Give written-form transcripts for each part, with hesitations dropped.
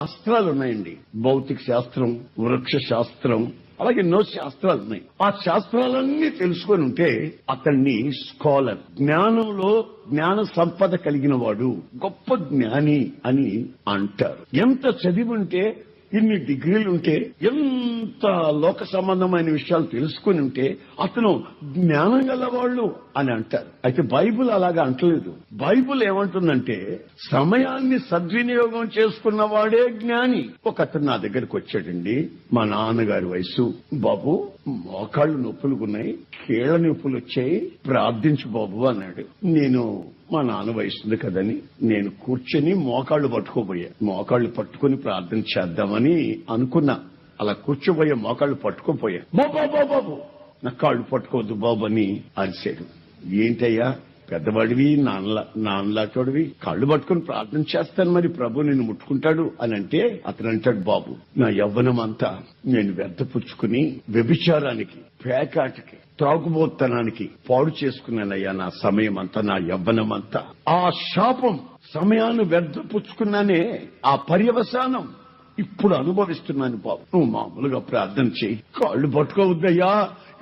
శాస్త్రాలు ఉన్నాయండి. భౌతిక శాస్త్రం, వృక్ష శాస్త్రం, అలాగే ఎన్నో శాస్త్రాలు ఉన్నాయి. ఆ శాస్త్రాలన్నీ తెలుసుకొని ఉంటే అతన్ని స్కాలర్, జ్ఞానంలో జ్ఞాన సంపద కలిగిన వాడు, గొప్ప జ్ఞాని అని అంటారు. ఎంత చదివి ఉంటే, ఇన్ని డిగ్రీలు ఉంటే, ఎంత లోక సంబంధమైన విషయాలు తెలుసుకుని ఉంటే అతను జ్ఞానం గలవాళ్ళు అని అంటారు. అయితే బైబుల్ అలాగా అంటలేదు. బైబుల్ ఏమంటుందంటే సమయాన్ని సద్వినియోగం చేసుకున్నవాడే జ్ఞాని. ఒక అతను నా దగ్గరకు వచ్చాడండి. మా నాన్నగారి వయసు. బాబు, మోకాళ్ళు నొప్పులున్నాయి, కీళ్ల నొప్పులు వచ్చాయి, ప్రార్థించు బాబు అన్నాడు. నేను మా నాన్న వయసుంది కదని నేను కూర్చొని మోకాళ్లు పట్టుకోబోయా. మోకాళ్లు పట్టుకుని ప్రార్థన చేద్దామని అనుకున్నా. అలా కూర్చోబోయే మోకాళ్లు పట్టుకోపోయా. బాబు నా కాళ్ళు పట్టుకోవద్దు బాబు అని అరిశాడు. ఏంటయ్యా, పెద్దవాడివి, నాన్నలాటోడివి, కాళ్ళు పట్టుకుని ప్రార్థన చేస్తాను, మరి ప్రభు నిన్ను ముట్టుకుంటాడు అని అంటే అతను అంటాడు, బాబు నా యవ్వనం అంతా నేను వ్యర్థపుచ్చుకుని వ్యభిచారానికి, పేకాటికి, త్రాగుబోత్తనానికి పాడు చేసుకున్నానయ్యా. నా సమయం అంతా, నా యవ్వనం అంతా ఆ శాపం, సమయాన్ని వ్యర్థపుచ్చుకున్నానే, ఆ పర్యవసానం ఇప్పుడు అనుభవిస్తున్నాను బాబు. నువ్వు మామూలుగా ప్రార్థన చేయి, కాళ్ళు పట్టుకోవద్దయ్యా,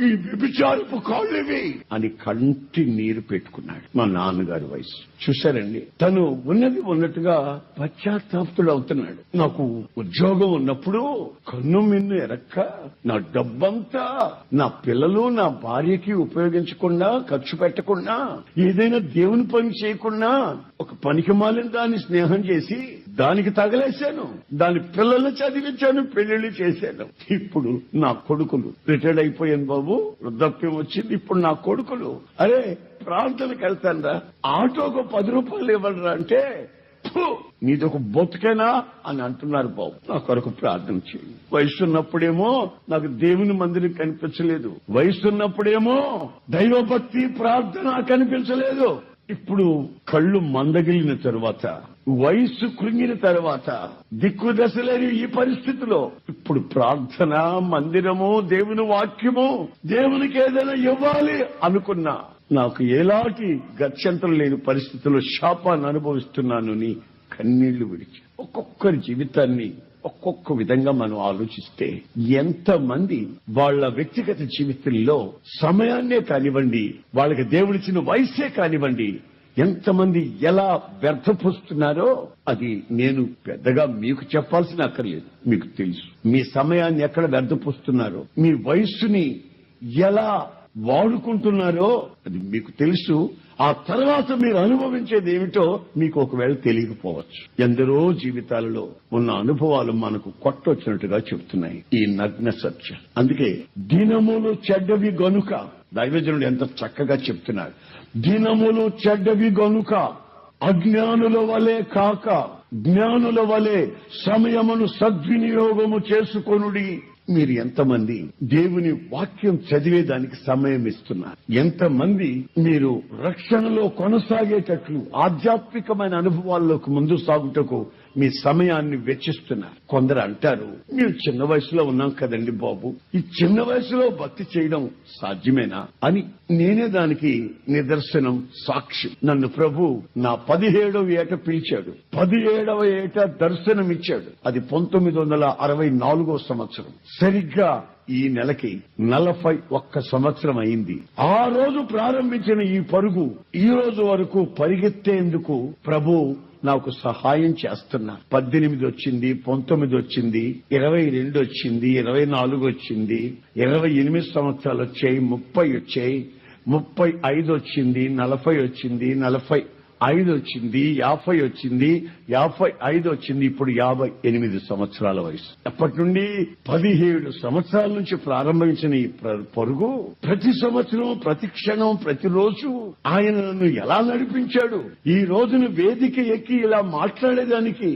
ఈ వ్యభిచారపు కాళ్ళేవి అని కంటి నీరు పెట్టుకున్నాడు. మా నాన్నగారి వయసు చూశారండి. తను ఉన్నది ఉన్నట్టుగా పశ్చాత్తాపుడు అవుతున్నాడు. నాకు ఉద్యోగం ఉన్నప్పుడు కన్ను మిన్ను ఎరక్క నా డబ్బంతా నా పిల్లలు, నా భార్యకి ఉపయోగించకుండా, ఖర్చు పెట్టకుండా, ఏదైనా దేవుని పని చేయకుండా ఒక పనికి మాలిన దాన్ని స్నేహం చేసి దానికి తగలేశాను. దాని పిల్లల్ని చదివించాను, పెళ్లిళ్ళు చేశాను. ఇప్పుడు నా కొడుకులు రిటైర్డ్ అయిపోయాను బాబు, వృద్ధాప్యం వచ్చింది. ఇప్పుడు నా కొడుకులు, అరే ప్రాంతానికి వెళ్తానరా, ఆటోకు 10 రూపాయలు ఇవ్వడరా అంటే నీదొక బొత్తుకేనా అని అంటున్నారు బాబు. నా కొరకు ప్రార్థన చేయండి. వయసున్నప్పుడేమో నాకు దేవుని మందిరం కనిపించలేదు, వయసున్నప్పుడేమో దైవభక్తి ప్రార్థన కనిపించలేదు. ఇప్పుడు కళ్ళు మందగిలిన తరువాత, వయస్సు కృంగిన తర్వాత, దిక్కు దశలేని ఈ పరిస్థితిలో ఇప్పుడు ప్రార్థన, మందిరము, దేవుని వాక్యము, దేవునికి ఏదైనా ఇవ్వాలి అనుకున్నా నాకు ఎలాంటి గత్యంతరం లేని పరిస్థితుల్లో శాపాన్ని అనుభవిస్తున్నాను అని కన్నీళ్లు విడిచి. ఒక్కొక్కరి జీవితాన్ని ఒక్కొక్క విధంగా మనం ఆలోచిస్తే ఎంతమంది వాళ్ళ వ్యక్తిగత జీవితంలో సమయాన్నే కానివ్వండి, వాళ్ళకి దేవుడిచ్చిన వయస్సే కానివ్వండి, ఎంతమంది ఎలా వ్యర్థపరుస్తున్నారో అది నేను పెద్దగా మీకు చెప్పాల్సిన అక్కర్లేదు. మీకు తెలుసు మీ సమయాన్ని ఎక్కడ వ్యర్థపరుస్తున్నారో, మీ వయస్సుని ఎలా వాడుకుంటున్నారో అది మీకు తెలుసు. ఆ తర్వాత మీరు అనుభవించేది ఏమిటో మీకు ఒకవేళ తెలియకపోవచ్చు. ఎందరో జీవితాలలో ఉన్న అనుభవాలు మనకు కొట్టొచ్చినట్టుగా చెబుతున్నాయి ఈ నగ్న సత్యం. అందుకే దినములు చెడ్డవి గనుక, దైవజనుడు ఎంత చక్కగా చెప్తున్నాడు. దినములు చెడ్డవి గనుక అజ్ఞానుల వలె కాక జ్ఞానుల వలె సమయమును సద్వినియోగము చేసుకొనుడి. మీరు ఎంతమంది దేవుని వాక్యం చదివేదానికి సమయం ఇస్తున్నారు? ఎంతమంది మీరు రక్షణలో కొనసాగేటట్లు ఆధ్యాత్మికమైన అనుభవాల్లోకి ముందు సాగుటకు మీ సమయాన్ని వెచ్చిస్తున్నారు? కొందరు అంటారు, మీరు చిన్న వయసులో ఉన్నాం కదండి బాబు, ఈ చిన్న వయసులో భక్తి చేయడం సాధ్యమేనా అని. నేనే దానికి నిదర్శనం, సాక్షి. నన్ను ప్రభు నా 17వ ఏట పిలిచాడు, 17వ ఏట దర్శనమిచ్చాడు. అది 1964 సంవత్సరం. సరిగ్గా ఈ నెలకి 41 సంవత్సరం అయింది. ఆ రోజు ప్రారంభించిన ఈ పరుగు ఈ రోజు వరకు పరిగెత్తేందుకు ప్రభు నాకు సహాయం చేస్తున్నారు. 18 వచ్చింది, 19 వచ్చింది, 22 వచ్చింది, 24 వచ్చింది, 28 సంవత్సరాలు వచ్చాయి, 30 వచ్చాయి, 35 వచ్చింది, 40 వచ్చింది, 45 వచ్చింది, 50 వచ్చింది, 55 వచ్చింది. ఇప్పుడు 58 సంవత్సరాల వయసు. అప్పటి నుండి 17 సంవత్సరాల నుంచి ప్రారంభించిన ఈ పరుగు ప్రతి సంవత్సరం, ప్రతి క్షణం, ప్రతిరోజు ఆయన నన్ను ఎలా నడిపించాడు. ఈ రోజును వేదిక ఎక్కి ఇలా మాట్లాడేదానికి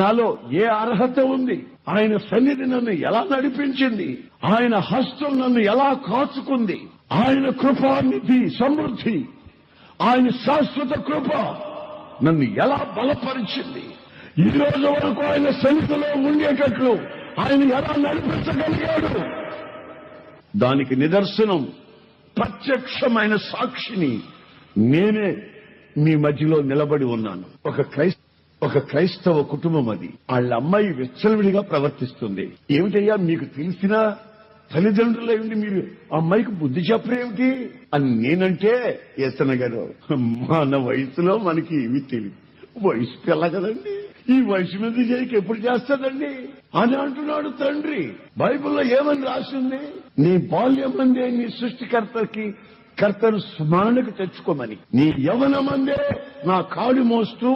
నాలో ఏ అర్హత ఉంది? ఆయన సన్నిధి నన్ను ఎలా నడిపించింది? ఆయన హస్తం నన్ను ఎలా కాచుకుంది? ఆయన కృపానిధి, సమృద్ధి, ఆయన శాశ్వత కృప నన్ను ఎలా బలపరిచింది? ఈ రోజు వరకు ఆయన సన్నిధిలో ఉండేటట్లు ఆయన ఎలా నడిపించగలిగాడు? దానికి నిదర్శనం, ప్రత్యక్షమైన సాక్షిని నేనే మీ మధ్యలో నిలబడి ఉన్నాను. ఒక ఒక క్రైస్తవ కుటుంబం అది. వాళ్ళ అమ్మాయి విచ్చలవిడిగా ప్రవర్తిస్తుంది. ఏమిటయ్యా మీకు తెలిసిన తల్లిదండ్రులై ఉండి మీరు ఆ అమ్మాయికి బుద్ధి చెప్పరేమిటి అని నేనంటే, ఏసన్న గారు మన వయసులో మనకి ఏమీ తెలియదు, వయసు పిల్ల కదండి, ఈ వయసు మీద చేయకి ఎప్పుడు చేస్తాడండి అని అంటున్నాడు తండ్రి. బైబిల్లో ఏమని రాసింది? నీ బాల్యమందే నీ కర్తను స్మరణకు తెచ్చుకోమని, నీ యవనమందే నా కాడి మోస్తూ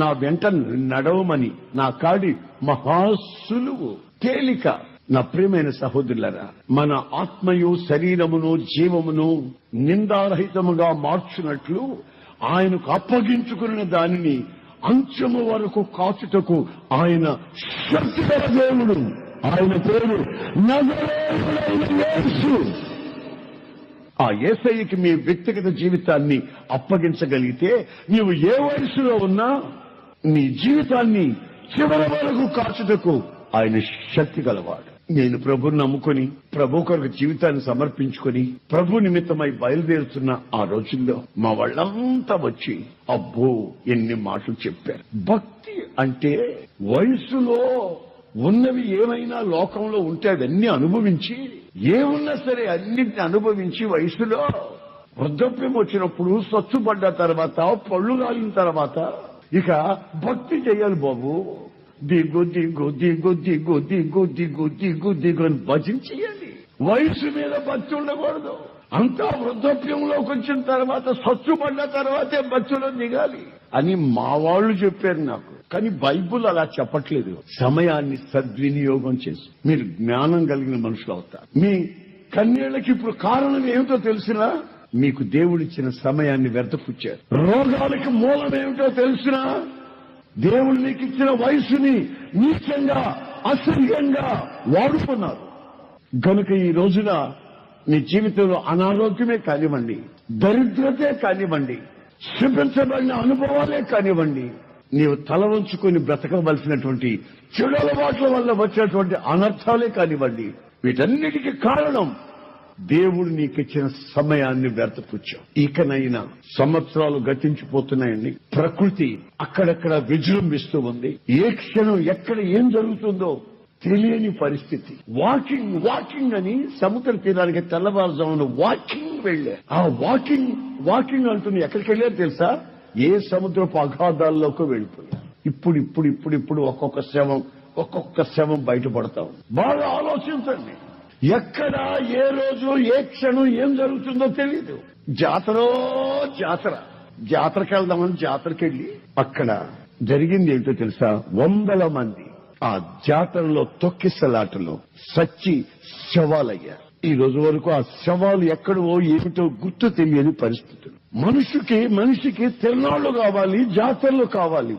నా వెంట నడవమని. నా కాడి మహాసులువు, తేలిక. నా ప్రియమైన సహోదరులారా, మన ఆత్మయు శరీరమును జీవమును నిందారహితముగా మార్చునట్లు ఆయనకు అప్పగించుకున్న దానిని అంచము వరకు కాచుటకు ఆయన శక్తిగల దేవుడు. ఆయన పేరు నజరేయుడైన యేసు. ఆ యేసయ్యకి మీ వ్యక్తిగత జీవితాన్ని అప్పగించగలిగితే నీవు ఏ వయసులో ఉన్నా నీ జీవితాన్ని చివరి వరకు కాచుటకు ఆయన శక్తి గలవాడు. నేను ప్రభుని నమ్ముకొని ప్రభు కొరకు జీవితాన్ని సమర్పించుకొని ప్రభు నిమిత్తమై బయలుదేరుతున్న ఆ రోజుల్లో మా వాళ్ళంతా వచ్చి అబ్బో ఎన్ని మాటలు చెప్పారు. భక్తి అంటే వయసులో ఉన్నవి ఏమైనా లోకంలో ఉంటే అవన్నీ అనుభవించి, ఏమున్నా సరే అన్నింటిని అనుభవించి వయసులో వృద్ధాప్యం వచ్చినప్పుడు స్వచ్ఛపడ్డ తర్వాత పళ్ళు రాలిన తర్వాత ఇక భక్తి చేయాలి బాబు. దిగు దిగు దిగు దిగు దిగు దిగు దిగు దిగు అని భజన చేయాలి. వయసు మీద భక్తి ఉండకూడదు. అంతా వృద్ధాప్యంలోకి వచ్చిన తర్వాత స్వచ్ఛపడ్డ తర్వాతే భక్తిలో దిగాలి అని మా వాళ్ళు చెప్పారు నాకు. కానీ బైబుల్ అలా చెప్పట్లేదు. సమయాన్ని సద్వినియోగం చేసి మీరు జ్ఞానం కలిగిన మనుషులు అవుతారు. మీ కన్నీళ్లకి ఇప్పుడు కారణం ఏమిటో తెలిసినా మీకు దేవుడిచ్చిన సమయాన్ని వ్యర్థపుచ్చారు. రోగాలకి మూలం ఏమిటో తెలిసినా దేవుడు నీకు ఇచ్చిన వయసుని నీచంగా అసహ్యంగా వాడుకున్నారు. కనుక ఈ రోజున నీ జీవితంలో అనారోగ్యమే కానివ్వండి, దరిద్రతే కానివ్వండి, చూపించబడిన అనుభవాలే కానివ్వండి, నీవు తల వంచుకొని బ్రతకవలసినటువంటి చెడు అలవాట్ల వల్ల వచ్చినటువంటి అనర్థాలే కానివ్వండి, వీటన్నిటికీ కారణం దేవుడు నీకిచ్చిన సమయాన్ని వ్యర్థపుచ్చావు. ఇకనైనా సంవత్సరాలు గతించిపోతున్నాయండి. ప్రకృతి అక్కడక్కడ విజృంభిస్తూ ఉంది. ఏ క్షణం ఎక్కడ ఏం జరుగుతుందో తెలియని పరిస్థితి. వాకింగ్ అని సముద్ర తీరానికి తెల్లవారుజామున వాకింగ్ వెళ్లే. ఆ వాకింగ్ అంటున్న ఎక్కడికి వెళ్ళారు తెలుసా? ఏ సముద్రపు అగాధాల్లోకి వెళ్ళిపోయారు. ఇప్పుడు ఒక్కొక్క శవం బయటపడతాం. బాగా ఆలోచించండి. ఎక్కడ ఏ రోజు ఏ క్షణం ఏం జరుగుతుందో తెలియదు. జాతరకి వెళ్దామని జాతరకి వెళ్ళి అక్కడ జరిగింది ఏంటో తెలుసా? 100 మంది ఆ జాతరలో తొక్కిసలాటలో సచ్చి శవాలయ్యారు. ఈ రోజు వరకు ఆ శవాలు ఎక్కడో ఏమిటో గుర్తు తెలియని పరిస్థితులు. మనిషికి తిరునాళ్లు కావాలి, జాతరలు కావాలి,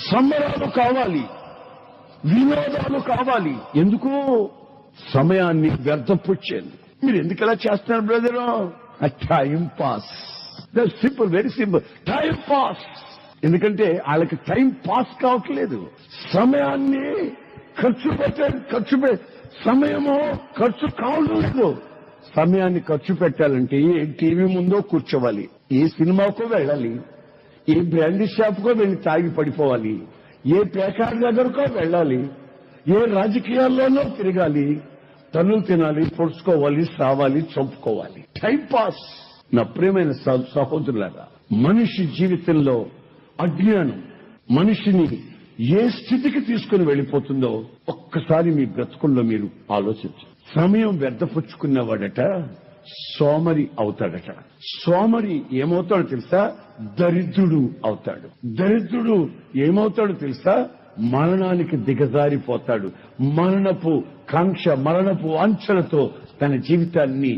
సంబరాలు కావాలి, వినోదాలు కావాలి. ఎందుకు? సమయాన్ని వ్యర్థపుచ్చేది. మీరు ఎందుకలా చేస్తున్నారు brother? Time pass. Simple, very simple, time pass. ఎందుకంటే వాళ్ళకి టైం పాస్ కావట్లేదు. సమయాన్ని సమయము ఖర్చు కావలేదు. సమయాన్ని ఖర్చు పెట్టాలంటే ఏ టీవీ ముందో కూర్చోవాలి, ఏ సినిమాకో వెళ్ళాలి, ఏ బ్రాండీ షాప్కో వెళ్ళి తాగి పడిపోవాలి, ఏ పేకాడి దగ్గరకో వెళ్ళాలి, ఏ రాజకీయాల్లోనో తిరగాలి, తన్నులు తినాలి, పొడుచుకోవాలి, సావాలి, చంపుకోవాలి. Time pass. నా ప్రియమైన సహోదరులారా, మనిషి జీవితంలో అజ్ఞానం మనిషిని ఏ స్థితికి తీసుకుని వెళ్ళిపోతుందో ఒక్కసారి మీ బ్రతుకుల్లో మీరు ఆలోచించు. సమయం వ్యర్థపుచ్చుకున్నవాడట సోమరి అవుతాడట. సోమరి ఏమవుతాడో తెలుసా? దరిద్రుడు అవుతాడు. దరిద్రుడు ఏమవుతాడో తెలుసా? మరణానికి దిగజారిపోతాడు. మరణపు కాంక్ష, మరణపు అంచెలతో తన జీవితాన్ని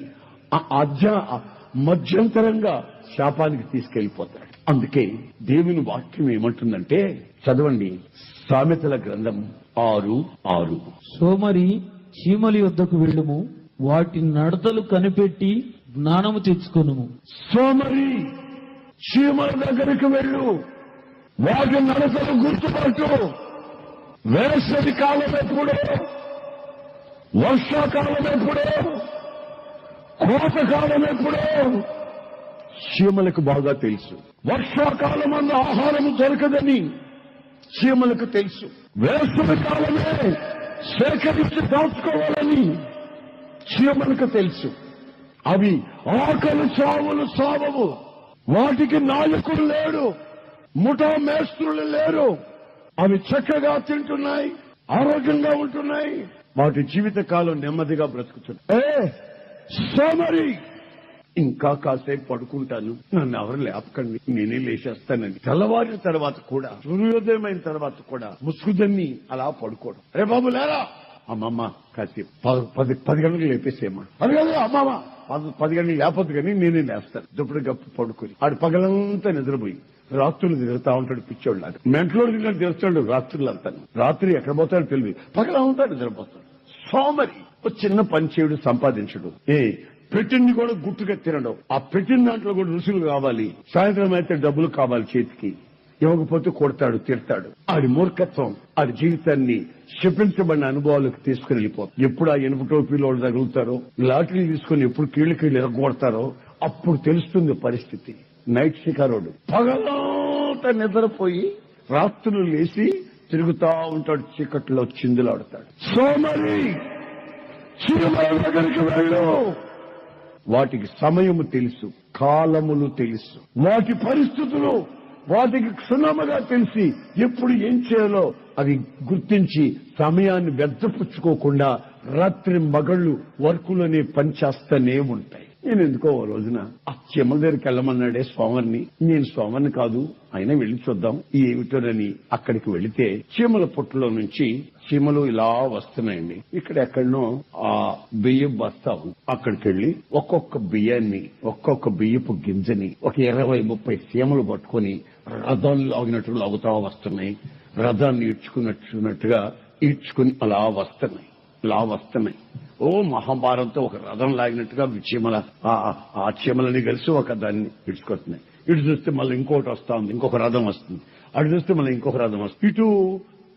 మధ్యంతరంగా శాపానికి తీసుకెళ్లిపోతాడు. అందుకే దేవుని వాక్యం ఏమంటుందంటే, చదవండి, సామెతల గ్రంథం 6:6. సోమరి చీమలి వద్దకు వెళ్ళుము, వాటి నడతలు కనిపెట్టి జ్ఞానము తెచ్చుకొనుము. సోమరి చీమల దగ్గరికి వెళ్ళు, వాటి నడతలు గుర్తుపట్టు. వేసవి కాలం ఎప్పుడో, వర్షాకాలం ఎప్పుడో, కోతకాలం ఎప్పుడో చీమలకు బాగా తెలుసు. వర్షాకాలం అన్న ఆహారం దొరకదని చీమలకు తెలుసు వేసవి కాలమే సేకరించి దాచుకోవాలని చీమలకు తెలుసు. అవి ఆకలి చావులు సావవు. వాటికి నాయకుడు లేడు, ముఠా మేస్త్రులు లేరు. అవి చక్కగా తింటున్నాయి, ఆరోగ్యంగా ఉంటున్నాయి. వాటి జీవిత కాలం నెమ్మదిగా బ్రతుకుతున్నాయి. సోమరి, ఇంకా కాసేపు పడుకుంటాను, నన్ను ఎవరు లేపకండి, నేనే లేచేస్తానని తెల్లవారిన తర్వాత కూడా, సూర్యోదయమైన తర్వాత కూడా ముసుగుదన్ని అలా పడుకోవడం. రే బాబు లేరా, అమ్మమ్మ కాసేపు 10 గంటలకు లేపేసేమ్మా. అది కదా అమ్మమ్మ 10 గంటలకు లేకపోతే కానీ నేనే లేస్తాను. దుప్పుడు గప్పు పడుకొని ఆడు పగలంతా నిద్రపోయి రాత్రులు తిరుగుతా ఉంటాడు పిచ్చోళ్ళలాగా. మెంట్లో తిరుగుతాడు రాత్రులంతా. రాత్రి ఎక్కడ పోతాడు తెలియదు, పగలంతా నిద్రపోతాడు. సోమరి ఒక చిన్న పని చేయడు, సంపాదించడు. పెట్టింది కూడా గుట్టుగా తినడం. ఆ పెట్టిన దాంట్లో కూడా రుసులు కావాలి. సాయంత్రం అయితే డబ్బులు కావాలి చేతికి. ఇవ్వకపోతే కొడతాడు, తిడతాడు. ఆడి మూర్ఖత్వం ఆడి జీవితాన్ని క్షిపించబడిన అనుభవాలకు తీసుకుని వెళ్ళిపోతాడు. ఎప్పుడు ఆ ఇనుప టోపీలో తగులుతారో, లాటరీలు తీసుకుని ఎప్పుడు కీళ్ళకి ఎరగొడతారో అప్పుడు తెలుస్తుంది పరిస్థితి. నైట్ షికారోడు పగలంతా నిద్రపోయి రాత్రులు లేచి తిరుగుతా ఉంటాడు, చీకట్లో చిందులాడుతాడు. సోమరి, చీమల దగ్గరికి వెళ్ళు. వాటికి సమయము తెలుసు, కాలములు తెలుసు, వాటి పరిస్థితులు వాటికి క్షుణ్ణముగా తెలిసి ఎప్పుడు ఏం చేయాలో అవి గుర్తించి సమయాన్ని వ్యర్థపుచ్చుకోకుండా రాత్రి మగళ్ళు వర్కులనే పని చేస్తూనే ఉంటాయి. నేను ఎందుకో ఓ రోజున ఆ చీమల దగ్గరికి వెళ్ళమన్నాడే స్వామిని. నేను స్వామిని కాదు, అయినా వెళ్లి చూద్దాం ఏమిటోనని అక్కడికి వెళితే చీమల పుట్టలో నుంచి చీమలు ఇలా వస్తున్నాయండి. ఇక్కడ ఎక్కడనో ఆ బియ్యం బస్తా ఉంది. అక్కడికి వెళ్లి ఒక్కొక్క బియ్యాన్ని, ఒక్కొక్క బియ్యపు గింజని ఒక 20-30 చీమలు పట్టుకుని రథాలు లాగినట్టు లాగుతా వస్తున్నాయి. రథాన్ని ఈడ్చుకున్నట్టుగా ఈడ్చుకుని అలా వస్తున్నాయి. ఓ మహాభారతంతో ఒక రథం లాగినట్టుగా చీమల ఆ చీమలని కలిసి ఒక దాన్ని ఇడ్చుకొస్తున్నాయి. ఇటు చూస్తే మళ్ళీ ఇంకోటి వస్తా ఉంది, ఇంకొక రథం వస్తుంది. అటు చూస్తే మళ్ళీ ఇంకొక రథం వస్తుంది. ఇటు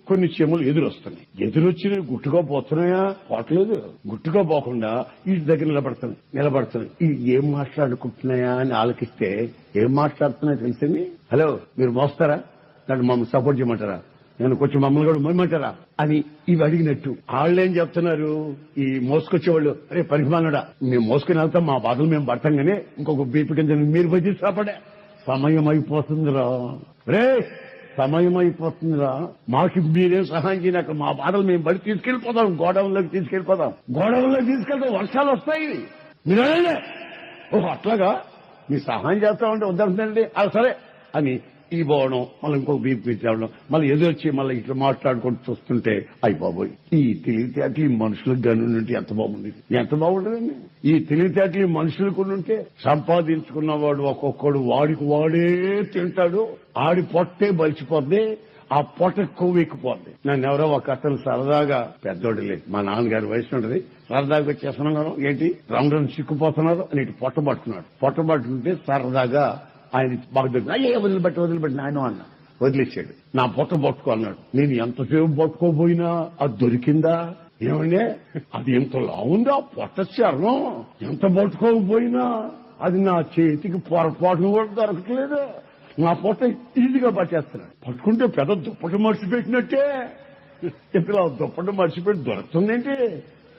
కొన్ని చీమలు ఎదురొస్తున్నాయి. ఎదురొచ్చినవి గుట్టుగా పోతున్నాయా? పోవట్లేదు. గుట్టుగా పోకుండా ఇటు దగ్గర నిలబడుతున్నాయి. ఇవి ఏం మాట్లాడుకుంటున్నాయా అని ఆలకిస్తే ఏం మాట్లాడుతున్నాయో తెలిసింది. హలో, మీరు మోస్తారా? దాన్ని మమ్మల్ని సపోర్ట్ చేయమంటారా? నేను కొంచెం మమ్మల్ని కూడా మోయమంటారా అని ఇవి అడిగినట్టు. వాళ్ళేం చెప్తున్నారు, ఈ మోసుకొచ్చేవాళ్ళు, అరే పరిమాణుడా, మేము మోసుకుని వెళ్తాం, మా బాధలు మేము పడతాం, కానీ ఇంకొక బీపీ కింద మీరు బయట సాపడే. సమయం అయిపోతుందిరా రే, సమయం అయిపోతుందిరా. మాకు మీరేం సహాయం చేయక మా బాధలు మేము బడి తీసుకెళ్లిపోతాం, గోడౌన్లోకి తీసుకెళ్తాం. వర్షాలు వస్తాయి, మీరు ఓహో అట్లాగా మీ సహాయం చేస్తామంటే వద్దండి. అది సరే అని ఈ పోవడం, మళ్ళీ ఇంకొక బీపీ తేవడం, మళ్ళీ ఎదురొచ్చి మళ్ళీ ఇట్లా మాట్లాడుకుంటూ చూస్తుంటే అయిపోయి ఈ తెలివితేటలు ఈ మనుషులకు గనుంటే ఎంత బాగుండదండి. ఈ తెలివితేటలు మనుషులకు ఉంటే సంపాదించుకున్నవాడు ఒక్కొక్కడు వాడికి వాడే తింటాడు. ఆడి పొట్టే బలిచిపోద్ది, ఆ పొట్ట కొవ్వెక్కిపోద్ది. నన్ను ఎవరో ఒక అతను సరదాగా, పెద్దోడు లేదు, మా నాన్నగారి వయసు ఉంటుంది, సరదాగా వచ్చేస్తున్నాను, ఏంటి రంగులను చిక్కుపోతున్నారు అని ఇటు పొట్ట పట్టుకుంటే సరదాగా ఆయన బాగా దగ్గర అయ్యే వదిలిపెట్టి నాయన అన్న వదిలేసాడు. నా పొట్ట పట్టుకో అన్నాడు. నేను ఎంతసేపు పట్టుకోబోయినా అది దొరికిందా? ఏమండే అది ఎంతలా ఉందా పొట్ట చర్మం, ఎంత పట్టుకోకపోయినా అది నా చేతికి పొరపాటు కూడా దొరకట్లేదు. నా పొట్ట ఈజీగా పట్టేస్తున్నాడు. పట్టుకుంటే పెద్ద దుప్పటి మర్చిపెట్టినట్టే. ఇప్పుడు ఆ దుప్పటి మర్చిపెట్టి దొరుకుతుందేంటి,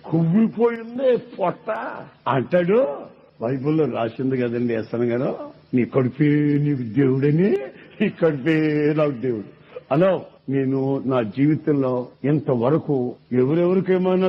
కువ్విపోయింది పొట్ట అంటాడు. బైబుల్లో రాసింది కదండి ఎస్ఎన్ గారు, నీ కడుపే నీకు దేవుడని, నీ కడుపే నాకు దేవుడు. అలా నేను నా జీవితంలో ఇంతవరకు ఎవరెవరికైనా